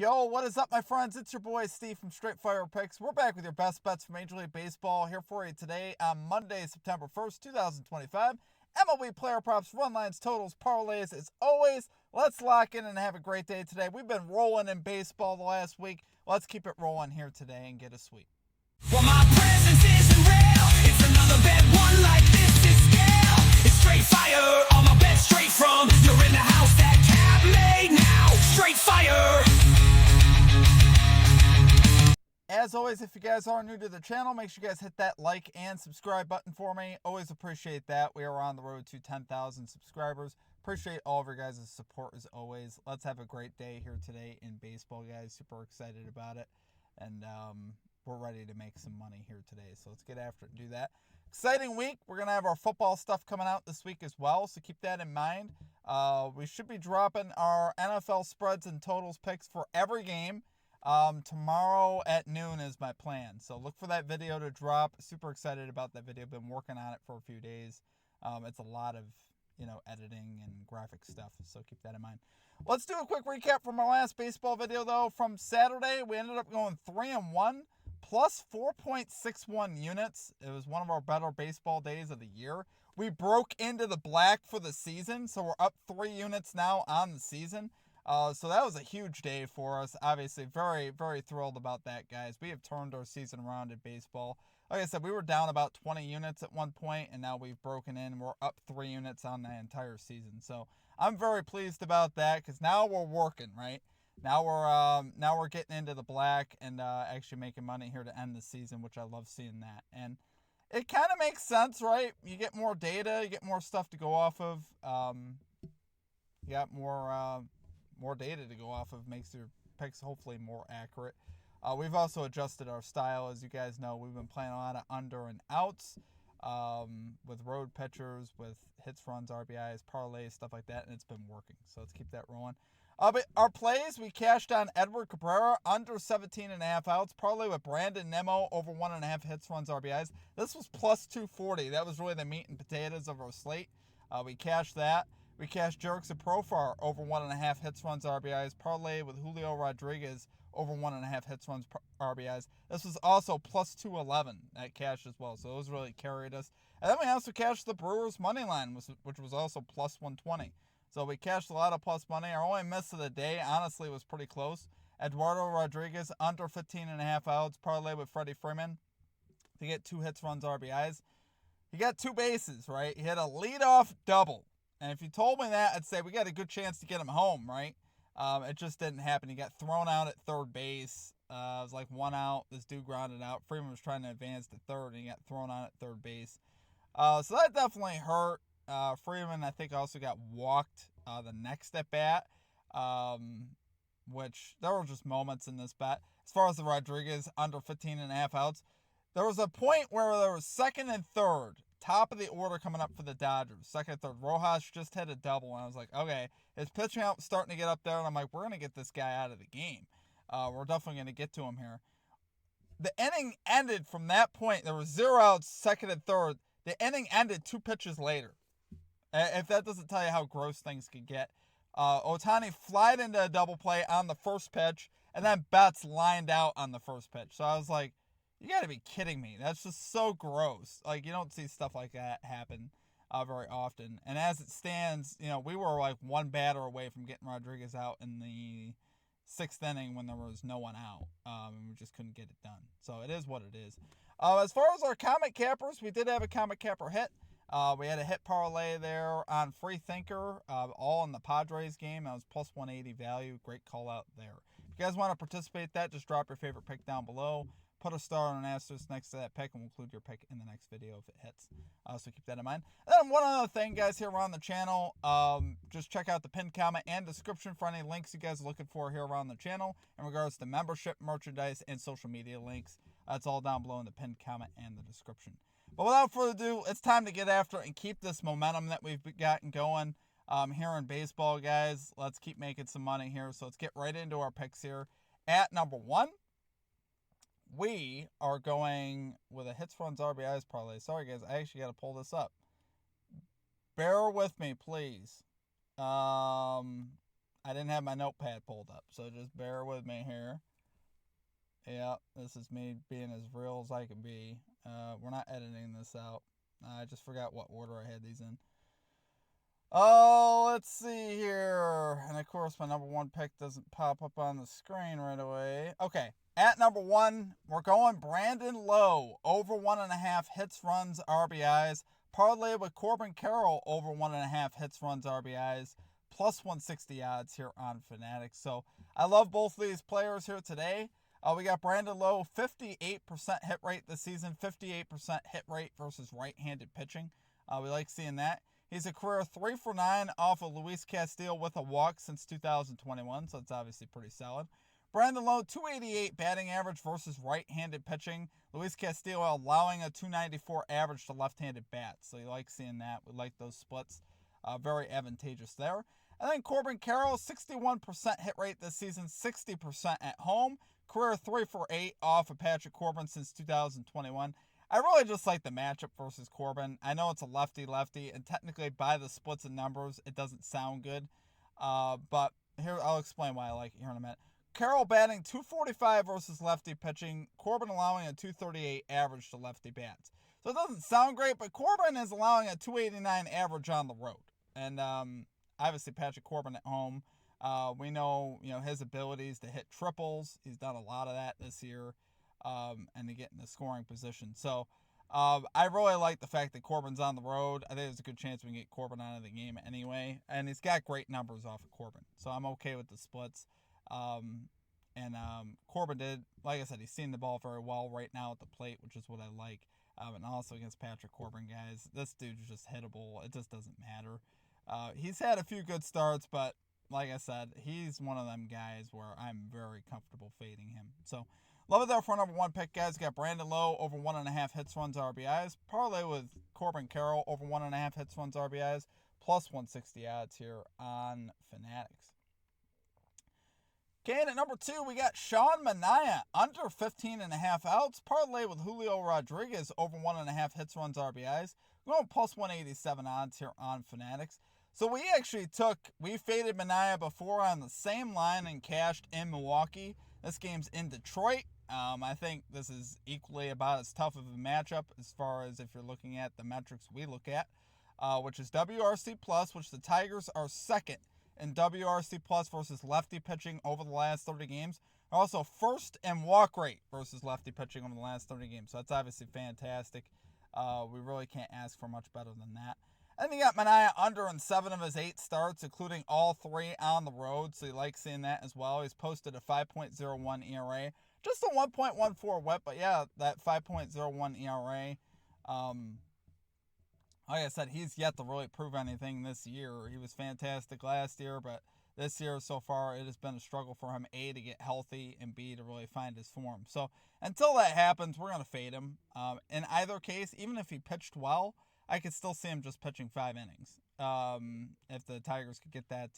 Yo, what is up, my friends? It's your boy Steve from Straight Fire Picks. We're back with your best bets for Major League Baseball here for you today on Monday, September 1st, 2025. MLB player props, run lines, totals, parlays. As always, let's lock in and have a great day today. We've been rolling in baseball the last week. Let's keep it rolling here today and get a sweep. Well, my presence isn't real. It's another bad one like this is scale. It's straight fire. All my bets straight from. You're in the house that Cap made now. Straight fire. As always, if you guys are new to the channel, make sure you guys hit that like and subscribe button for me. Always appreciate that. We are on the road to 10,000 subscribers. Appreciate all of your guys' support as always. Let's have a great day here today in baseball, guys. Super excited about it. And we're ready to make some money here today. So let's get after it and do that. Exciting week. We're going to have our football stuff coming out this week as well. So keep that in mind. We should be dropping our NFL spreads and totals picks for every game. Tomorrow at noon is my plan. So look for that video to drop. Super excited about that video. Been working on it for a few days. It's a lot of, editing and graphic stuff. So keep that in mind. Let's do a quick recap from our last baseball video though. From Saturday, we ended up going 3-1 plus 4.61 units. It was one of our better baseball days of the year. We broke into the black for the season. So we're up 3 units now on the season. So that was a huge day for us. Obviously, very, very thrilled about that, guys. We have turned our season around in baseball. Like I said, we were down about 20 units at one point, and now we've broken in. We're up 3 units on the entire season. So I'm very pleased about that because now we're working, right? Now we're getting into the black and actually making money here to end the season, which I love seeing that. And it kind of makes sense, right? You get more data, you get more stuff to go off of. You got more data to go off of, makes your picks hopefully more accurate. We've also adjusted our style. As you guys know, we've been playing a lot of under and outs with road pitchers, with hits, runs, RBIs, parlays, stuff like that, and it's been working. So let's keep that rolling. But our plays, we cashed on Edward Cabrera under 17.5 outs, parlay with Brandon Nimmo over 1.5 hits, runs, RBIs. This was plus 240. That was really the meat and potatoes of our slate. We cashed that. We cashed Jerickson Profar over 1.5 hits, runs, RBIs. Parlay with Julio Rodriguez over 1.5 hits, runs, RBIs. This was also plus 211 at cash as well. So those really carried us. And then we also cashed the Brewers money line, which was also plus 120. So we cashed a lot of plus money. Our only miss of the day, honestly, was pretty close. Eduardo Rodriguez under 15.5 outs. Parlay with Freddie Freeman to get 2 hits, runs, RBIs. He got 2 bases, right? He had a leadoff double. And if you told me that, I'd say we got a good chance to get him home, right? It just didn't happen. He got thrown out at third base. It was like 1 out. This dude grounded out. Freeman was trying to advance to third, and he got thrown out at third base. So that definitely hurt. Freeman, I think, also got walked the next at bat, which there were just moments in this bet. As far as the Rodriguez under 15.5 outs, there was a point where there was second and third. Top of the order coming up for the Dodgers. Second, third. Rojas just hit a double, and I was like, okay, his pitching out was starting to get up there, and I'm like, we're going to get this guy out of the game. We're definitely going to get to him here. The inning ended from that point. There were 0 outs, second and third. The inning ended 2 pitches later. If that doesn't tell you how gross things can get. Ohtani flied into a double play on the first pitch, and then Betts lined out on the first pitch. So I was like, you got to be kidding me. That's just so gross. Like, you don't see stuff like that happen very often. And as it stands, we were like 1 batter away from getting Rodriguez out in the 6th inning when there was no one out. And we just couldn't get it done. So it is what it is. As far as our comic cappers, we did have a comic capper hit. We had a hit parlay there on Free Thinker, all in the Padres game. That was plus 180 value. Great call out there. If you guys want to participate in that, just drop your favorite pick down below. Put a star and an asterisk next to that pick, and we'll include your pick in the next video if it hits. So keep that in mind. And then one other thing, guys, here around the channel, just check out the pinned comment and description for any links you guys are looking for here around the channel in regards to membership, merchandise, and social media links. It's all down below in the pinned comment and the description. But without further ado, it's time to get after it and keep this momentum that we've gotten going here in baseball, guys. Let's keep making some money here. So let's get right into our picks here. At number 1. We are going with a hits, runs, RBIs parlay. Sorry, guys. I actually got to pull this up. Bear with me, please. I didn't have my notepad pulled up, so just bear with me here. Yeah, this is me being as real as I can be. We're not editing this out. I just forgot what order I had these in. Oh, let's see here. And of course, my number one pick doesn't pop up on the screen right away. Okay, at number one, we're going Brandon Lowe, over 1.5 hits, runs, RBIs. Parlay with Corbin Carroll, over 1.5 hits, runs, RBIs. Plus 160 odds here on Fanatics. So I love both of these players here today. We got Brandon Lowe, 58% hit rate this season, 58% hit rate versus right-handed pitching. We like seeing that. He's a career 3 for 9 off of Luis Castillo with a walk since 2021, so it's obviously pretty solid. Brandon Lowe, 288 batting average versus right-handed pitching. Luis Castillo allowing a 294 average to left-handed bats, so you like seeing that. We like those splits. Very advantageous there. And then Corbin Carroll, 61% hit rate this season, 60% at home. Career 3 for 8 off of Patrick Corbin since 2021. I really just like the matchup versus Corbin. I know it's a lefty-lefty, and technically by the splits and numbers, it doesn't sound good. But here, I'll explain why I like it here in a minute. Carroll batting 245 versus lefty pitching. Corbin allowing a 238 average to lefty bats. So it doesn't sound great, but Corbin is allowing a 289 average on the road. And obviously Patrick Corbin at home. We know his abilities to hit triples. He's done a lot of that this year, and to get in the scoring position. So I really like the fact that Corbin's on the road. I think there's a good chance we can get Corbin out of the game anyway, and he's got great numbers off of Corbin. So I'm okay with the splits. Corbin did, like I said, he's seen the ball very well right now at the plate, which is what I like. And also against Patrick Corbin, guys, this dude's just hittable. It just doesn't matter. He's had a few good starts, but like I said, he's one of them guys where I'm very comfortable fading him. So, love it there for number one pick, guys. Got Brandon Lowe, over 1.5 hits, runs, RBIs. Parlay with Corbin Carroll, over 1.5 hits, runs, RBIs. Plus 160 odds here on Fanatics. Okay, and at number two, we got Sean Manaea, under 15.5 outs. Parlay with Julio Rodriguez, over 1.5 hits, runs, RBIs. We're going plus 187 odds here on Fanatics. So we faded Manaea before on the same line and cashed in Milwaukee. This game's in Detroit. I think this is equally about as tough of a matchup as far as if you're looking at the metrics we look at, which is WRC+, which the Tigers are second in WRC+ versus lefty pitching over the last 30 games. They're also first in walk rate versus lefty pitching over the last 30 games. So that's obviously fantastic. We really can't ask for much better than that. And you got Manaea under in 7 of his 8 starts, including all 3 on the road. So you like seeing that as well. He's posted a 5.01 ERA. Just a 1.14 whip, but yeah, that 5.01 ERA. Like I said, he's yet to really prove anything this year. He was fantastic last year, but this year so far it has been a struggle for him, A, to get healthy, and B, to really find his form. So until that happens, we're going to fade him. In either case, even if he pitched well, I could still see him just pitching 5 innings. If the Tigers could get that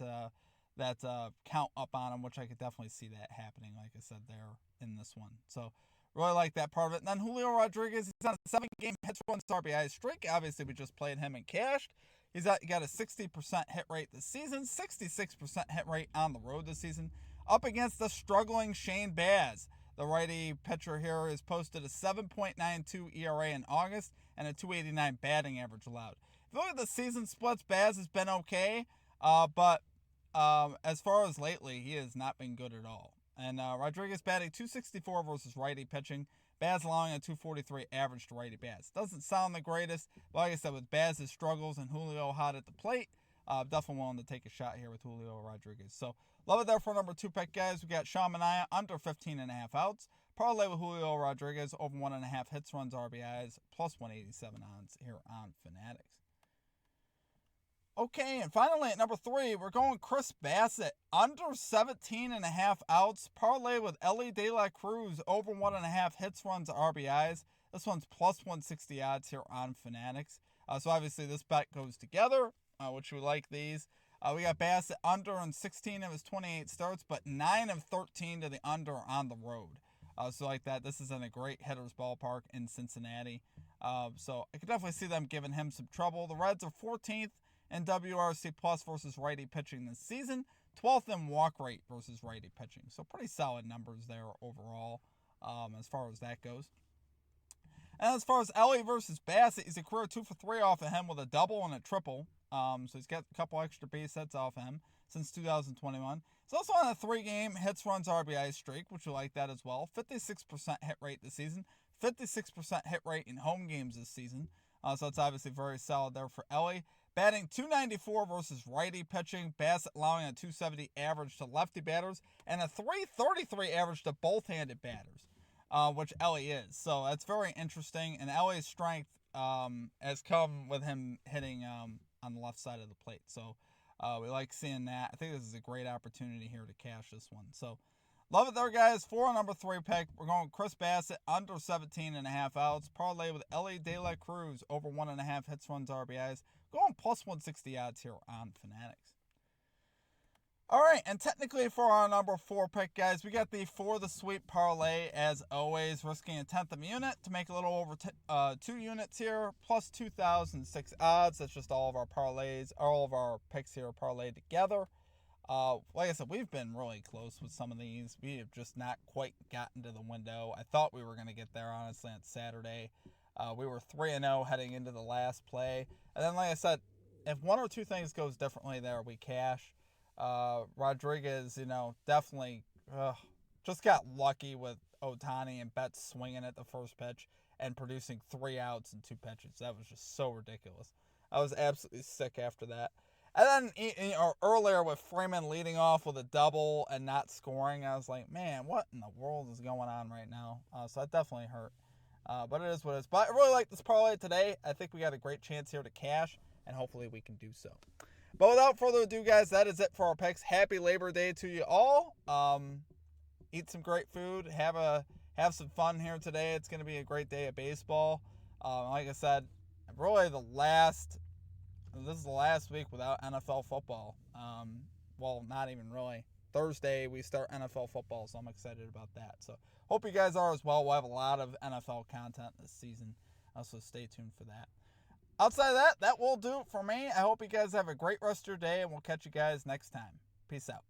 count up on him, which I could definitely see that happening, like I said there in this one. So really like that part of it. And then Julio Rodriguez, he's on a 7-game hits, runs, RBI streak. Obviously, we just played him and cashed. He's got a 60% hit rate this season, 66% hit rate on the road this season, up against the struggling Shane Baz. The righty pitcher here has posted a 7.92 ERA in August and a 289 batting average allowed. If you look at the season splits, Baz has been okay, but as far as lately, he has not been good at all. And Rodriguez batting 264 versus righty pitching. Baz allowing a 243 average to righty bats. Doesn't sound the greatest, but like I said, with Baz's struggles and Julio hot at the plate, definitely willing to take a shot here with Julio Rodriguez. So love it there for number 2 pick, guys. We got Sean Manaea under 15.5 outs. Parlay with Julio Rodriguez over 1.5 hits, runs, RBIs, plus 187 odds here on Fanatics. Okay, and finally at number 3, we're going Chris Bassett, under 17.5 outs. Parlay with Ellie De La Cruz, over 1.5 hits, runs, RBIs. This one's plus 160 odds here on Fanatics. So obviously this bet goes together, which we like these. We got Bassett under in 16 of his 28 starts, but 9 of 13 to the under on the road. So like that, this is in a great hitter's ballpark in Cincinnati. So I could definitely see them giving him some trouble. The Reds are 14th in WRC+ versus righty pitching this season, 12th in walk rate versus righty pitching. So pretty solid numbers there overall as far as that goes. And as far as Ellie versus Bassett, he's a career 2 for 3 off of him with a double and a triple. So he's got a couple extra base hits off him since 2021. He's also on a 3-game hits, runs, RBI streak, which we like that as well. 56% hit rate this season. 56% hit rate in home games this season. So it's obviously very solid there for Ellie. Batting .294 versus righty pitching. Bassett allowing a .270 average to lefty batters and a .333 average to both-handed batters, which Ellie is. So that's very interesting. And Ellie's strength has come with him hitting on the left side of the plate. So we like seeing that. I think this is a great opportunity here to cash this one. So love it there, guys. For our number 3 pick, we're going Chris Bassett under 17.5 outs. Parlay with Ellie De La Cruz over 1.5 hits, runs, RBIs. Going plus 160 odds here on Fanatics. All right, and technically for our number 4 pick, guys, we got the For the Sweep Parlay as always, risking a 10th of a unit to make a little over 2 units here, plus 2,006 odds. That's just all of our parlays, all of our picks here parlayed together. Like I said, we've been really close with some of these. We have just not quite gotten to the window. I thought we were going to get there, honestly, on Saturday. We were 3-0 heading into the last play. And then, like I said, if 1 or 2 things goes differently there, we cash. Rodriguez, definitely just got lucky with Ohtani and Betts swinging at the first pitch and producing 3 outs in 2 pitches. That was just so ridiculous. I was absolutely sick after that. And then earlier with Freeman leading off with a double and not scoring, I was like, man, what in the world is going on right now? So that definitely hurt. But it is what it is. But I really like this parlay today. I think we got a great chance here to cash, and hopefully we can do so. But without further ado, guys, that is it for our picks. Happy Labor Day to you all. Eat some great food. Have some fun here today. It's going to be a great day of baseball. Like I said, really this is the last week without NFL football. Well, not even really. Thursday, we start NFL football, so I'm excited about that. So hope you guys are as well. We'll have a lot of NFL content this season, so stay tuned for that. Outside of that will do it for me. I hope you guys have a great rest of your day, and we'll catch you guys next time. Peace out.